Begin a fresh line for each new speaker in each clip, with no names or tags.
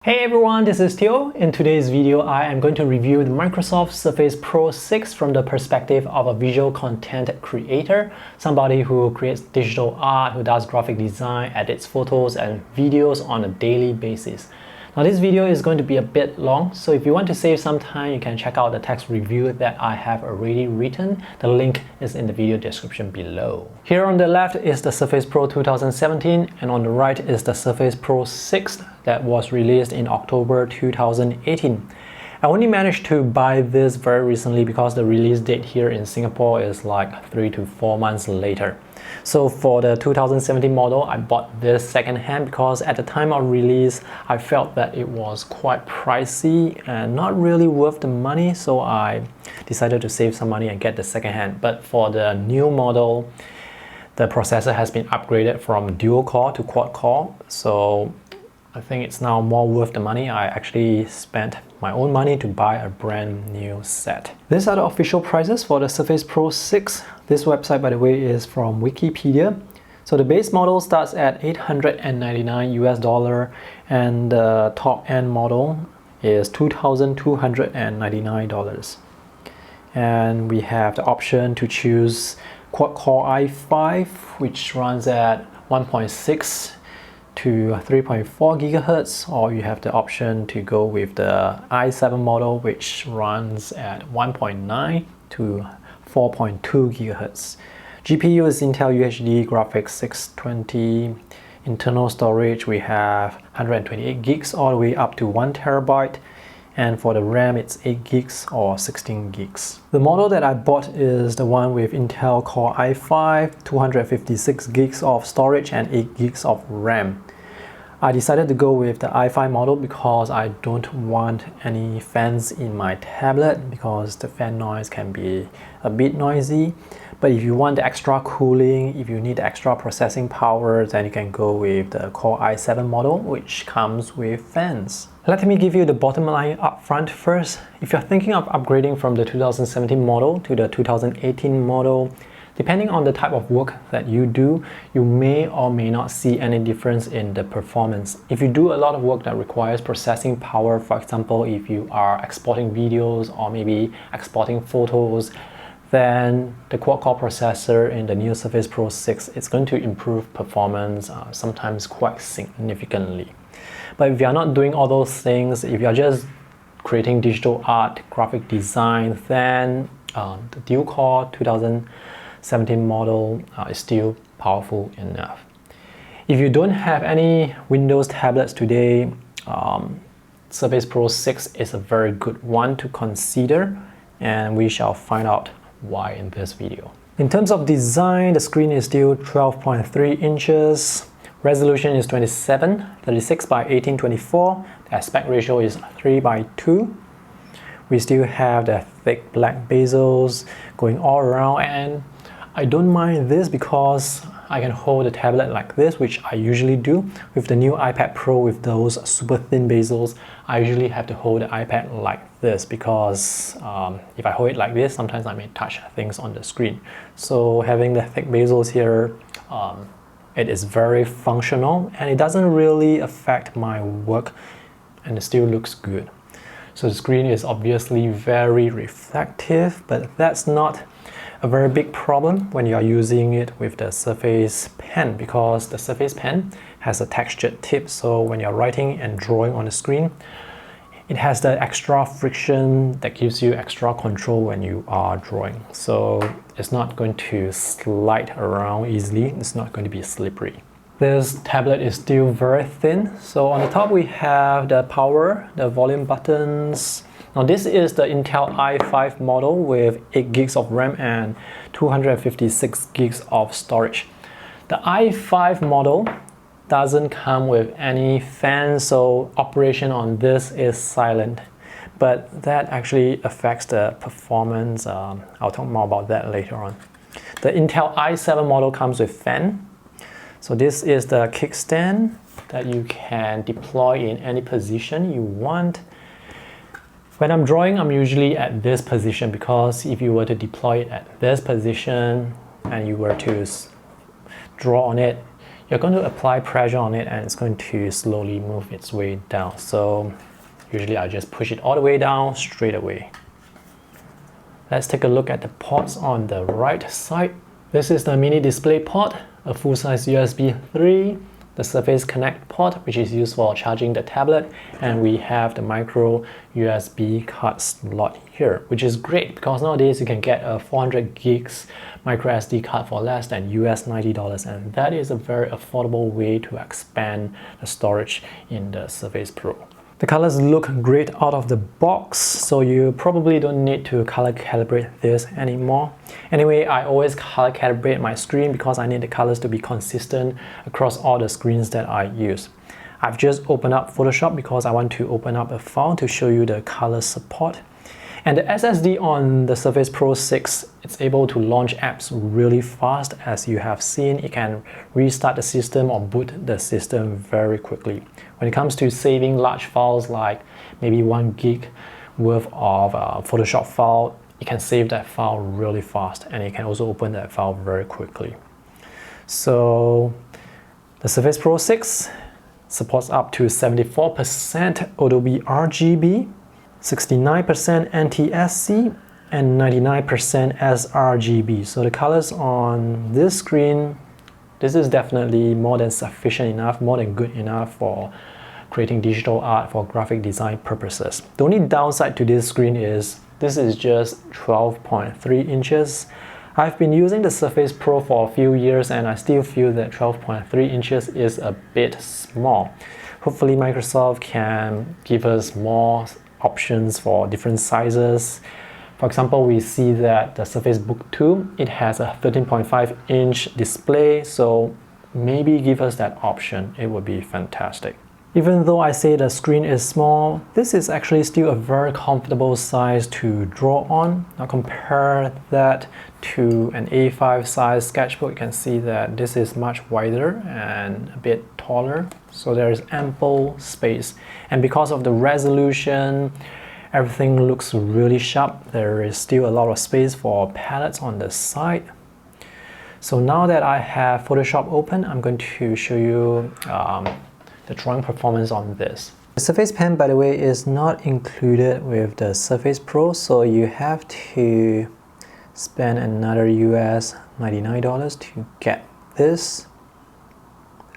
Hey everyone, this is Theo. In today's video, I am going to review the Microsoft Surface Pro 6 from the perspective of a visual content creator, somebody who creates digital art, who does graphic design, edits photos and videos on a daily basis. Now this video is going to be a bit long, so if you want to save some time, you can check out the text review that I have already written. The link is in the video description below. Here on the left is the Surface Pro 2017 and on the right is the Surface Pro 6 that was released in October 2018. I only managed to buy this very recently because the release date here in Singapore is like 3 to 4 months later. So for the 2017 model, I bought this secondhand because at the time of release, I felt that it was quite pricey and not really worth the money. So I decided to save some money and get the secondhand. But for the new model, the processor has been upgraded from dual core to quad core. So I think it's now more worth the money. I actually spent my own money to buy a brand new set. These are the official prices for the Surface Pro 6. This website, by the way, is from Wikipedia. So the base model starts at $899 US and the top end model is $2,299. And we have the option to choose quad core i5, which runs at 1.6 to 3.4 gigahertz, or you have the option to go with the i7 model, which runs at 1.9 to 4.2 gigahertz. GPU is Intel UHD Graphics 620. Internal storage, we have 128 gigs all the way up to 1 terabyte. And for the RAM, it's 8 gigs or 16 gigs. The model that I bought is the one with Intel Core i5, 256 gigs of storage and 8 gigs of RAM. I decided to go with the i5 model because I don't want any fans in my tablet because the fan noise can be a bit noisy. But if you want the extra cooling, if you need extra processing power, then you can go with the Core i7 model, which comes with fans. Let me give you the bottom line up front first. If you're thinking of upgrading from the 2017 model to the 2018 model, depending on the type of work that you do, you may or may not see any difference in the performance. If you do a lot of work that requires processing power, for example, if you are exporting videos or maybe exporting photos, then the quad-core processor in the new Surface Pro 6 is going to improve performance, sometimes quite significantly. But if you're not doing all those things, if you're just creating digital art, graphic design, then the dual-core 2017 model is still powerful enough. If you don't have any Windows tablets today, Surface Pro 6 is a very good one to consider, and we shall find out why in this video. In terms of design, the screen is still 12.3 inches. Resolution is 2736 by 1824. The aspect ratio is 3:2. We still have the thick black bezels going all around, and I don't mind this because I can hold the tablet like this, which I usually do. With the new iPad Pro with those super thin bezels, I usually have to hold the iPad like this because if I hold it like this, sometimes I may touch things on the screen. So having the thick bezels here, it is very functional and it doesn't really affect my work and it still looks good. So the screen is obviously very reflective, but that's not a very big problem when you are using it with the Surface Pen because the Surface Pen has a textured tip, so when you're writing and drawing on the screen, it has the extra friction that gives you extra control when you are drawing. So it's not going to slide around easily, it's not going to be slippery. This tablet is still very thin. So on the top we have the power, the volume buttons. Now this is the Intel i5 model with 8 gigs of RAM and 256 gigs of storage. The i5 model doesn't come with any fan, so operation on this is silent. But that actually affects the performance. I'll talk more about that later on. The Intel i7 model comes with fan. So this is the kickstand that you can deploy in any position you want. When I'm drawing, I'm usually at this position because if you were to deploy it at this position and you were to draw on it, you're going to apply pressure on it and it's going to slowly move its way down. So usually I just push it all the way down straight away. Let's take a look at the ports on the right side. This is the mini display port, a full-size USB 3, the Surface Connect port, which is used for charging the tablet, and we have the micro USB card slot here, which is great because nowadays you can get a 400 gigs micro SD card for less than $90, and that is a very affordable way to expand the storage in the Surface Pro. The colors look great out of the box, so you probably don't need to color calibrate this anymore. Anyway, I always color calibrate my screen because I need the colors to be consistent across all the screens that I use. I've just opened up Photoshop because I want to open up a file to show you the color support. And the SSD on the Surface Pro 6, it's able to launch apps really fast. As you have seen, it can restart the system or boot the system very quickly. When it comes to saving large files like maybe 1 gig worth of Photoshop file, you can save that file really fast, and you can also open that file very quickly. So the Surface Pro 6 supports up to 74% Adobe RGB, 69% NTSC, and 99% sRGB. So the colors on this screen, this is definitely more than sufficient enough, more than good enough for creating digital art for graphic design purposes. The only downside to this screen is this is just 12.3 inches. I've been using the Surface Pro for a few years and I still feel that 12.3 inches is a bit small. Hopefully Microsoft can give us more options for different sizes. For example, we see that the Surface Book 2, it has a 13.5 inch display, so maybe give us that option. It would be fantastic. Even though I say the screen is small, this is actually still a very comfortable size to draw on. Now compare that to an A5 size sketchbook, you can see that this is much wider and a bit taller. So there is ample space. And because of the resolution, everything looks really sharp. There is still a lot of space for palettes on the side. So now that I have Photoshop open, I'm going to show you the drawing performance on this. The Surface Pen, by the way, is not included with the Surface Pro, so you have to spend another US $99 to get this.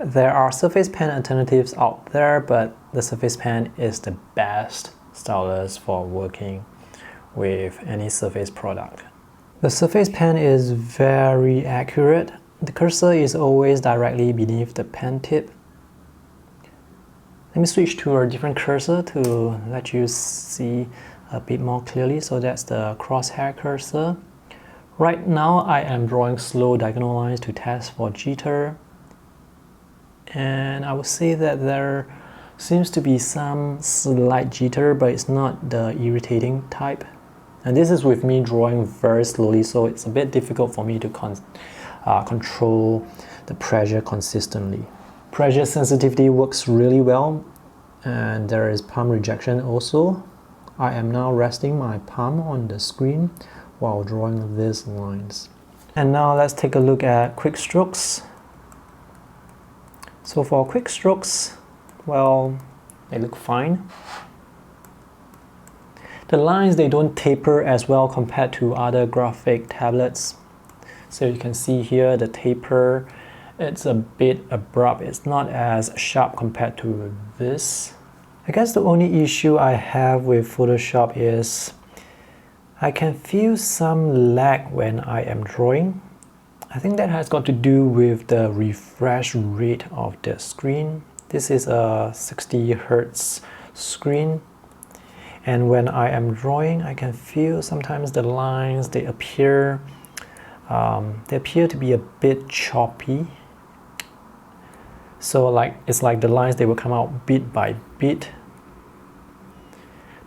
There are Surface Pen alternatives out there, but the Surface Pen is the best stylus for working with any Surface product. The Surface Pen is very accurate. The cursor is always directly beneath the pen tip. Let me switch to a different cursor to let you see a bit more clearly. So that's the crosshair cursor. Right now I am drawing slow diagonal lines to test for jitter. And I would say that there seems to be some slight jitter, but it's not the irritating type. And this is with me drawing very slowly, so it's a bit difficult for me to control the pressure consistently. Pressure sensitivity works really well, and there is palm rejection also. I am now resting my palm on the screen while drawing these lines. And now let's take a look at quick strokes. So for quick strokes, well, they look fine. The lines, they don't taper as well compared to other graphic tablets. So you can see here the taper, it's a bit abrupt. It's not as sharp compared to this. I guess the only issue I have with Photoshop is I can feel some lag when I am drawing. I think that has got to do with the refresh rate of the screen. This is a 60 Hz screen. And when I am drawing, I can feel sometimes the lines, they appear to be a bit choppy. So it's like the lines, they will come out bit by bit.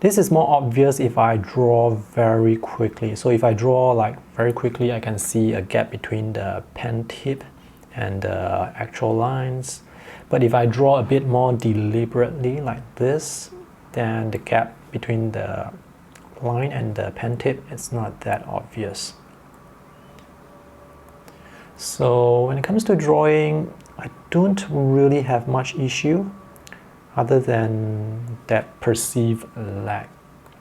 This is more obvious if I draw very quickly. So if I draw very quickly, I can see a gap between the pen tip and the actual lines. But if I draw a bit more deliberately like this, then the gap between the line and the pen tip, it's not that obvious. So when it comes to drawing, I don't really have much issue other than that perceived lag,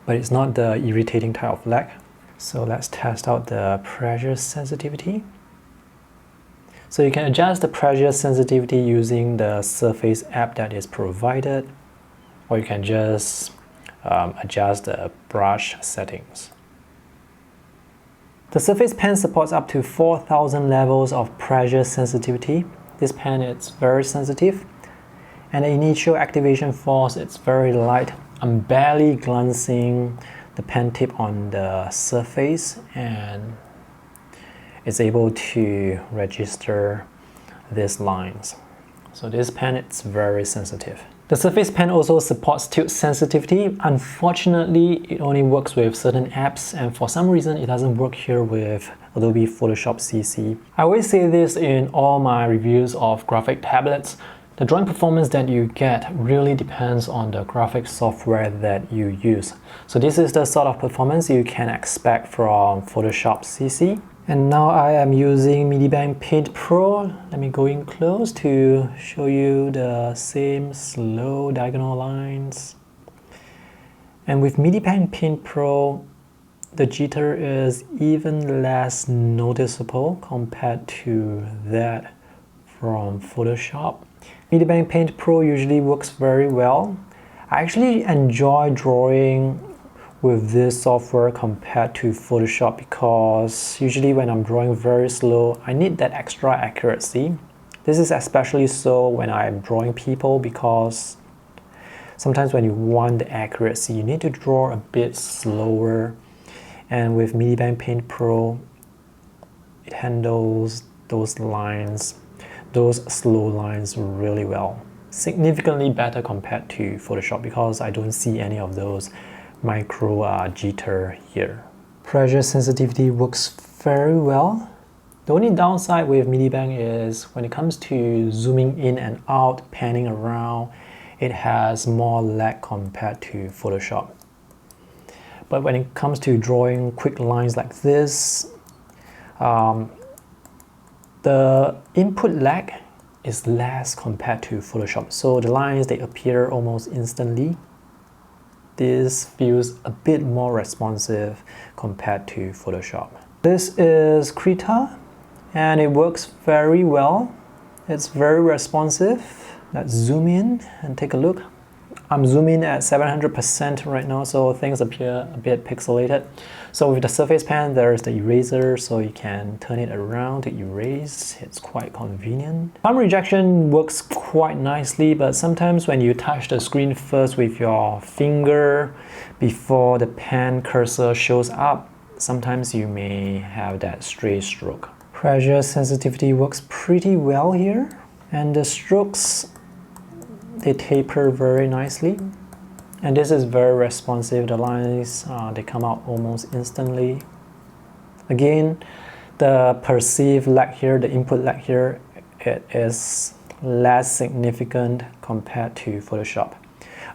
but it's not the irritating type of lag. So let's test out the pressure sensitivity. So you can adjust the pressure sensitivity using the Surface app that is provided, or you can just adjust the brush settings. The Surface Pen supports up to 4,000 levels of pressure sensitivity. This pen is very sensitive, and the initial activation force is very light. I'm barely glancing the pen tip on the surface, and it's able to register these lines. So this pen is very sensitive. The Surface Pen also supports tilt sensitivity. Unfortunately, it only works with certain apps, and for some reason it doesn't work here with Adobe Photoshop CC. I always say this in all my reviews of graphic tablets. The drawing performance that you get really depends on the graphic software that you use. So this is the sort of performance you can expect from Photoshop CC. And now I am using Medibank Paint Pro. Let me go in close to show you the same slow diagonal lines. And with Medibank Paint Pro, the jitter is even less noticeable compared to that from Photoshop. Medibank Paint Pro usually works very well. I actually enjoy drawing with this software compared to Photoshop because usually when I'm drawing very slow, I need that extra accuracy. This is especially so when I'm drawing people, because sometimes when you want the accuracy, you need to draw a bit slower. And with Medibank Paint Pro, it handles those lines, those slow lines really well. Significantly better compared to Photoshop because I don't see any of those micro jitter here. Pressure sensitivity works very well. The only downside with Medibank is when it comes to zooming in and out, panning around, it has more lag compared to Photoshop. But when it comes to drawing quick lines like this, the input lag is less compared to Photoshop. So the lines, they appear almost instantly. This feels a bit more responsive compared to Photoshop. This is Krita, and it works very well. It's very responsive. Let's zoom in and take a look. I'm zooming at 700% right now, so things appear a bit pixelated. So with the Surface Pen, there's the eraser, so you can turn it around to erase. It's quite convenient. Palm rejection works quite nicely, but sometimes when you touch the screen first with your finger before the pen cursor shows up, sometimes you may have that stray stroke. Pressure sensitivity works pretty well here, and the strokes, they taper very nicely, and this is very responsive. The lines, they come out almost instantly. Again, the perceived lag here, the input lag here, it is less significant compared to Photoshop.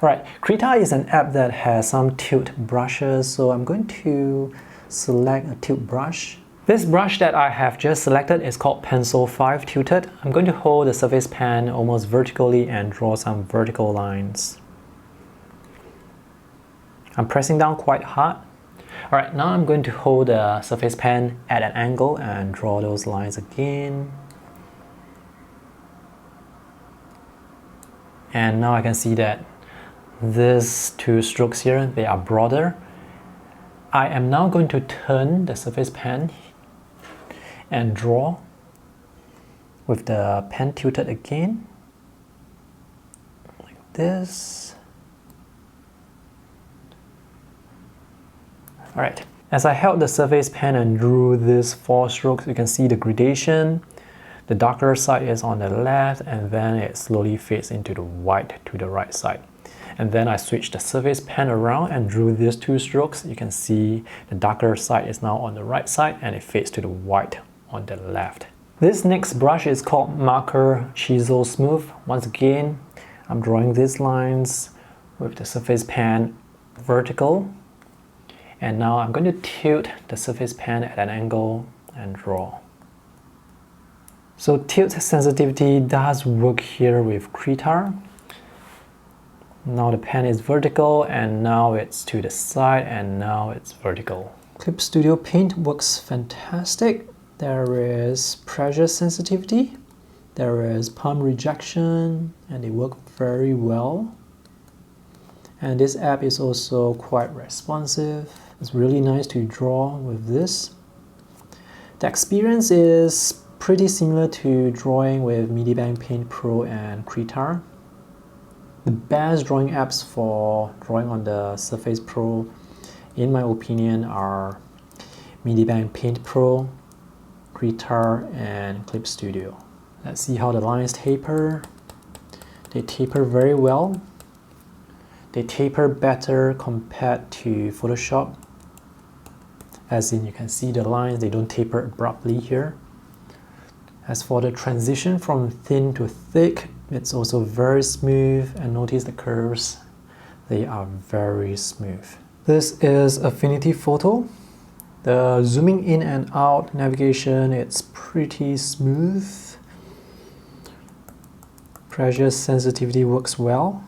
Alright, Krita is an app that has some tilt brushes, so I'm going to select a tilt brush. This brush that I have just selected is called Pencil 5 Tilted. I'm going to hold the Surface Pen almost vertically and draw some vertical lines. I'm pressing down quite hard. Alright, now I'm going to hold the Surface Pen at an angle and draw those lines again. And now I can see that these two strokes here, they are broader. I am now going to turn the Surface Pen and draw with the pen tilted again, like this. Alright, as I held the Surface Pen and drew these 4 strokes, you can see the gradation. The darker side is on the left, and then it slowly fades into the white to the right side. And then I switched the Surface Pen around and drew these 2 strokes. You can see the darker side is now on the right side, and it fades to the white on the left. This next brush is called Marker Chisel Smooth. Once again, I'm drawing these lines with the Surface Pen vertical. And now I'm going to tilt the Surface Pen at an angle and draw. So tilt sensitivity does work here with Kritar. Now the pen is vertical, and now it's to the side, and now it's vertical. Clip Studio Paint works fantastic. There is pressure sensitivity, there is palm rejection, and they work very well. And this app is also quite responsive. It's really nice to draw with this. The experience is pretty similar to drawing with Medibank Paint Pro and Kritar. The best drawing apps for drawing on the Surface Pro, in my opinion, are Medibank Paint Pro, Kritar, and Clip Studio. Let's see how the lines taper. They taper very well. They taper better compared to Photoshop. As in, you can see the lines, they don't taper abruptly here. As for the transition from thin to thick, it's also very smooth, and notice the curves. They are very smooth. This is Affinity Photo. The zooming in and out navigation, it's pretty smooth. Pressure sensitivity works well.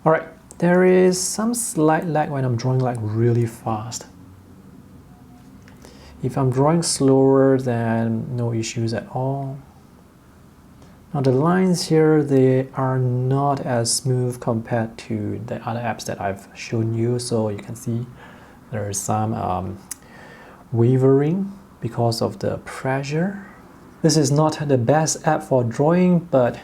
Alright, there is some slight lag when I'm drawing like really fast. If I'm drawing slower, then no issues at all. Now the lines here, they are not as smooth compared to the other apps that I've shown you. So you can see there is some wavering because of the pressure. This is not the best app for drawing, but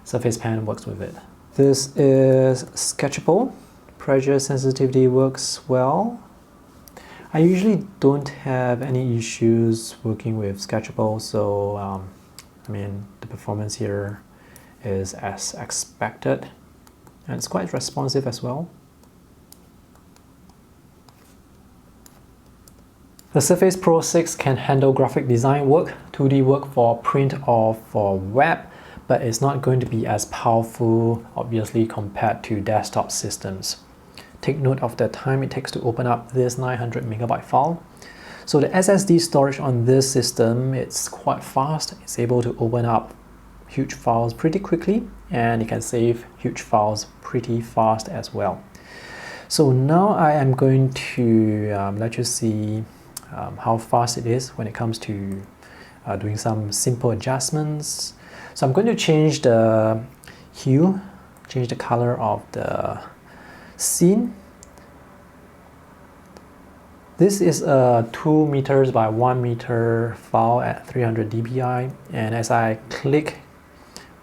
Surface Pen works with it. This is Sketchable. Pressure sensitivity works well. I usually don't have any issues working with Sketchable, so I mean, the performance here is as expected, and it's quite responsive as well. The Surface Pro 6 can handle graphic design work, 2D work for print or for web, but it's not going to be as powerful, obviously, compared to desktop systems. Take note of the time it takes to open up this 900 megabyte file. So the SSD storage on this system, it's quite fast. It's able to open up huge files pretty quickly, and it can save huge files pretty fast as well. So now I am going to let you see how fast it is when it comes to doing some simple adjustments. So I'm going to change the hue, change the color of the scene. This is a 2 meters by 1 meter file at 300 dpi, and as I click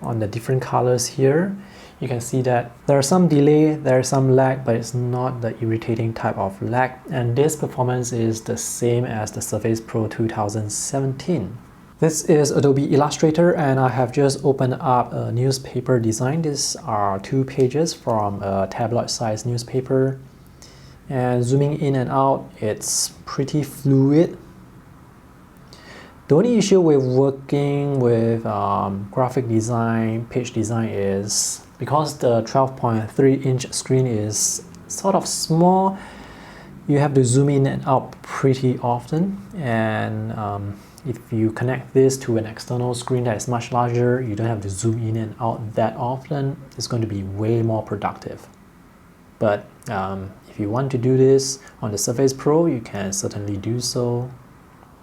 on the different colors here, you can see that there's some delay, there's some lag, but it's not the irritating type of lag, and this performance is the same as the Surface Pro 2017. This is Adobe Illustrator, and I have just opened up a newspaper design. These are 2 pages from a tabloid-sized newspaper. And zooming in and out, it's pretty fluid. The only issue with working with graphic design, page design is because the 12.3-inch screen is sort of small, you have to zoom in and out pretty often, and if you connect this to an external screen that is much larger, you don't have to zoom in and out that often. It's going to be way more productive. But if you want to do this on the Surface Pro, you can certainly do so.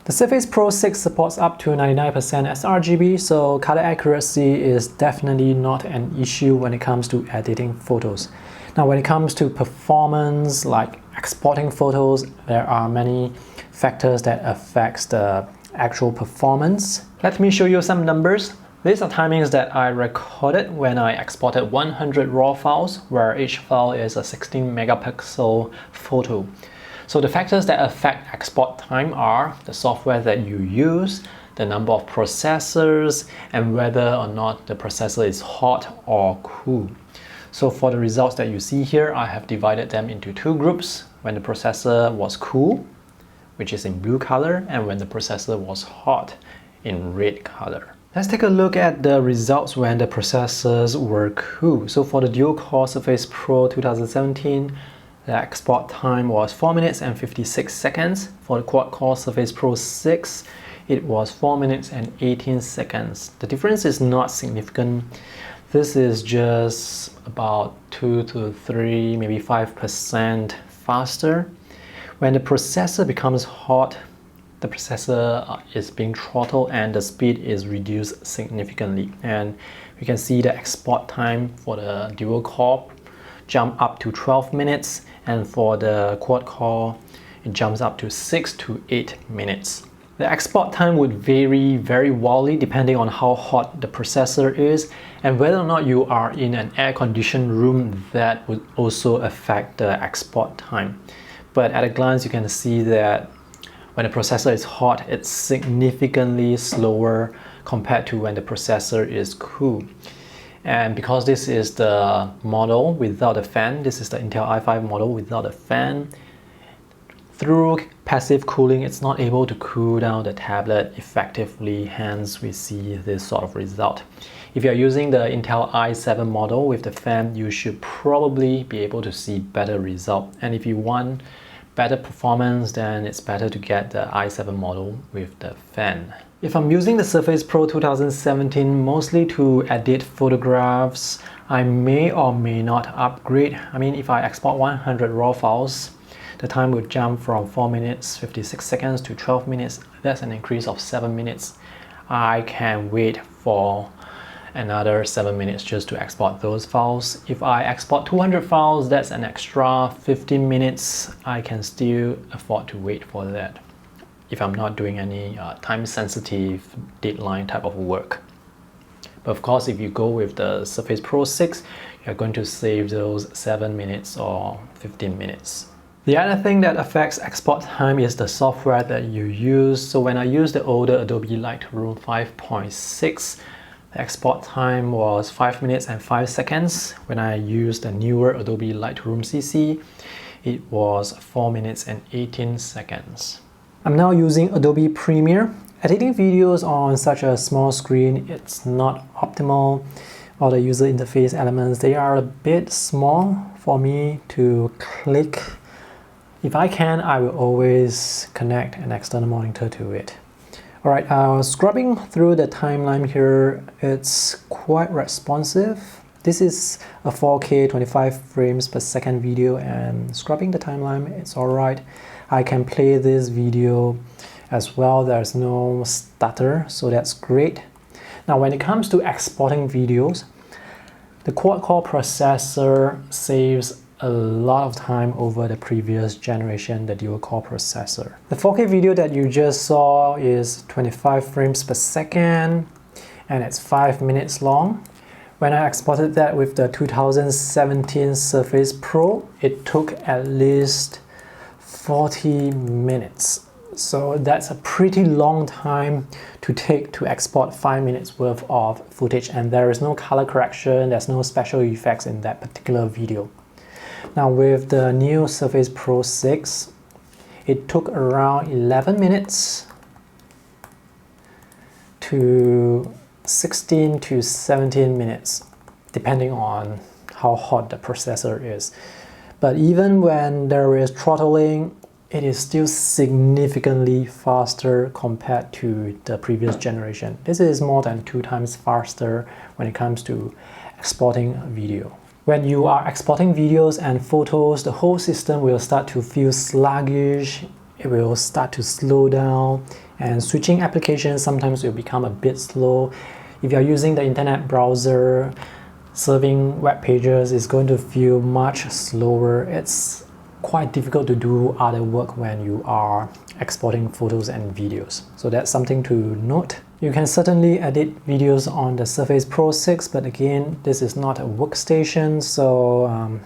The Surface Pro 6 supports up to 99% sRGB, so color accuracy is definitely not an issue when it comes to editing photos. Now when it comes to performance, like exporting photos, there are many factors that affect the actual performance. Let me show you some numbers. These are timings that I recorded when I exported 100 raw files, where each file is a 16 megapixel photo. So the factors that affect export time are the software that you use, the number of processors, and whether or not the processor is hot or cool. So for the results that you see here, I have divided them into 2 groups: when the processor was cool, which is in blue color, and when the processor was hot, in red color. Let's take a look at the results when the processors were cool. So for the dual-core Surface Pro 2017, the export time was 4 minutes and 56 seconds. For the quad-core Surface Pro 6, it was 4 minutes and 18 seconds. The difference is not significant. This is just about 2 to 3, maybe 5% faster. When the processor becomes hot, the processor is being throttled and the speed is reduced significantly. And you can see the export time for the dual core jump up to 12 minutes, and for the quad core it jumps up to 6 to 8 minutes. The export time would vary very wildly depending on how hot the processor is and whether or not you are in an air-conditioned room. That would also affect the export time. But at a glance you can see that when the processor is hot, it's significantly slower compared to when the processor is cool. And because this is the model without a fan, this is the Intel i5 model without a fan, through passive cooling, it's not able to cool down the tablet effectively, hence we see this sort of result. If you're using the Intel i7 model with the fan, you should probably be able to see better result. And if you want better performance, then it's better to get the i7 model with the fan. If I'm using the Surface Pro 2017 mostly to edit photographs, I may or may not upgrade. I mean, if I export 100 RAW files, the time would jump from 4 minutes 56 seconds to 12 minutes. That's an increase of 7 minutes. I can wait for another 7 minutes just to export those files. If I export 200 files, that's an extra 15 minutes. I can still afford to wait for that if I'm not doing any time-sensitive deadline type of work. But of course, if you go with the Surface Pro 6, you're going to save those 7 minutes or 15 minutes. The other thing that affects export time is the software that you use. So when I use the older Adobe Lightroom 5.6, the export time was 5 minutes and 5 seconds. When I used the newer Adobe Lightroom CC, it was 4 minutes and 18 seconds. I'm now using Adobe Premiere. Editing videos on such a small screen, it's not optimal. All the user interface elements, they are a bit small for me to click. If I can, I will always connect an external monitor to it. Alright, scrubbing through the timeline here, it's quite responsive. This is a 4K 25 frames per second video, and scrubbing the timeline, it's alright. I can play this video as well. There's no stutter, so that's great. Now when it comes to exporting videos, the quad-core processor saves a lot of time over the previous generation, the dual-core processor. The 4K video that you just saw is 25 frames per second and it's 5 minutes long. When I exported that with the 2017 Surface Pro, it took at least 40 minutes. So that's a pretty long time to take to export 5 minutes worth of footage, and there is no color correction, there's no special effects in that particular video. Now with the new Surface Pro 6, it took around 11 minutes to 16 to 17 minutes, depending on how hot the processor is. But even when there is throttling, it is still significantly faster compared to the previous generation. This is more than 2 times faster when it comes to exporting a video. When you are exporting videos and photos, the whole system will start to feel sluggish, it will start to slow down, and switching applications sometimes will become a bit slow. If you're using the internet browser, serving web pages is going to feel much slower. It's quite difficult to do other work when you are exporting photos and videos. So that's something to note. You can certainly edit videos on the Surface Pro 6, but again, this is not a workstation, so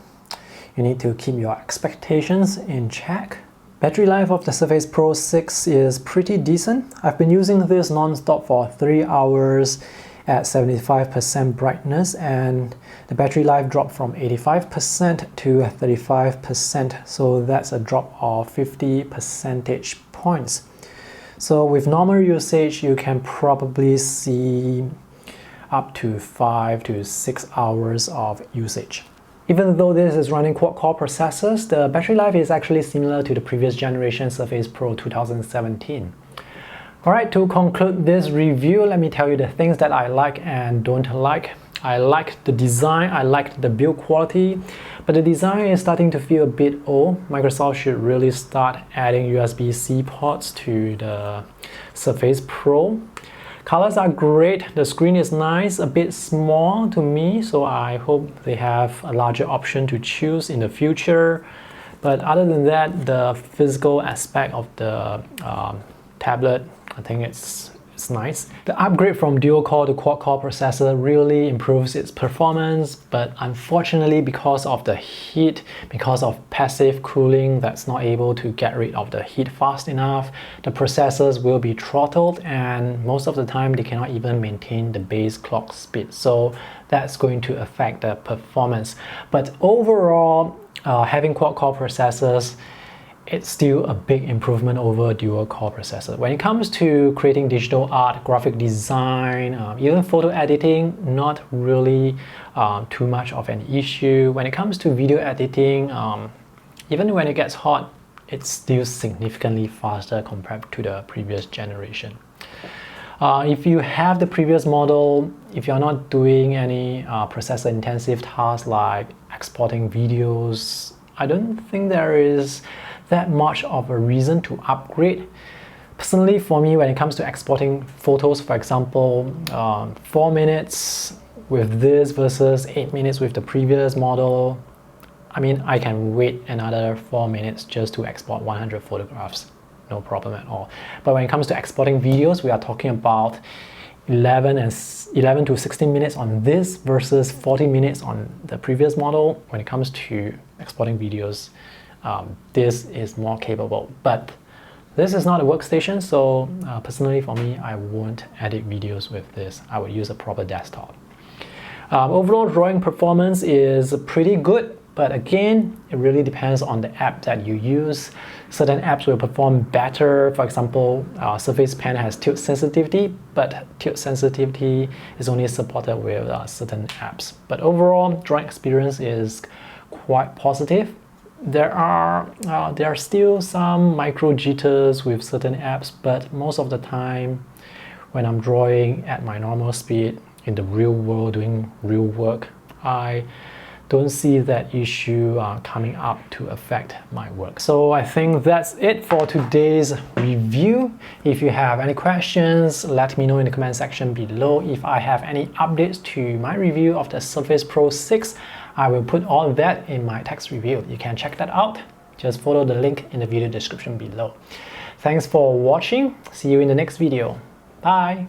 you need to keep your expectations in check. Battery life of the Surface Pro 6 is pretty decent. I've been using this non-stop for 3 hours at 75% brightness, and the battery life dropped from 85% to 35%, so that's a drop of 50 percentage points. So with normal usage, you can probably see up to 5 to 6 hours of usage. Even though this is running quad-core processors, the battery life is actually similar to the previous generation Surface Pro 2017. Alright, to conclude this review, let me tell you the things that I like and don't like. I like the design, I like the build quality, but the design is starting to feel a bit old. Microsoft should really start adding USB-C ports to the Surface Pro. Colors are great, the screen is nice, a bit small to me, so I hope they have a larger option to choose in the future. But other than that, the physical aspect of the tablet, I think it's nice. The upgrade from dual-core to quad-core processor really improves its performance, but unfortunately because of the heat, because of passive cooling that's not able to get rid of the heat fast enough, the processors will be throttled, and most of the time they cannot even maintain the base clock speed. So that's going to affect the performance. But overall, having quad-core processors, it's still a big improvement over dual-core processor. When it comes to creating digital art, graphic design, even photo editing, not really too much of an issue. When it comes to video editing, even when it gets hot, it's still significantly faster compared to the previous generation. If you have the previous model, if you're not doing any processor-intensive tasks like exporting videos, I don't think there is that much of a reason to upgrade. Personally, for me, when it comes to exporting photos, for example, 4 minutes with this versus 8 minutes with the previous model, I mean, I can wait another 4 minutes just to export 100 photographs, no problem at all. But when it comes to exporting videos, we are talking about 11 to 16 minutes on this versus 40 minutes on the previous model. When it comes to exporting videos, this is more capable, but this is not a workstation, so personally for me, I won't edit videos with this. I would use a proper desktop. Overall drawing performance is pretty good, but again, it really depends on the app that you use. Certain apps will perform better. For example, Surface Pen has tilt sensitivity, but tilt sensitivity is only supported with certain apps. But overall, drawing experience is quite positive. There are still some micro jitters with certain apps, but most of the time when I'm drawing at my normal speed in the real world doing real work, I don't see that issue coming up to affect my work. So I think that's it for today's review. If you have any questions, let me know in the comment section below. If I have any updates to my review of the Surface Pro 6, I will put all of that in my text review. You can check that out. Just follow the link in the video description below. Thanks for watching. See you in the next video. Bye.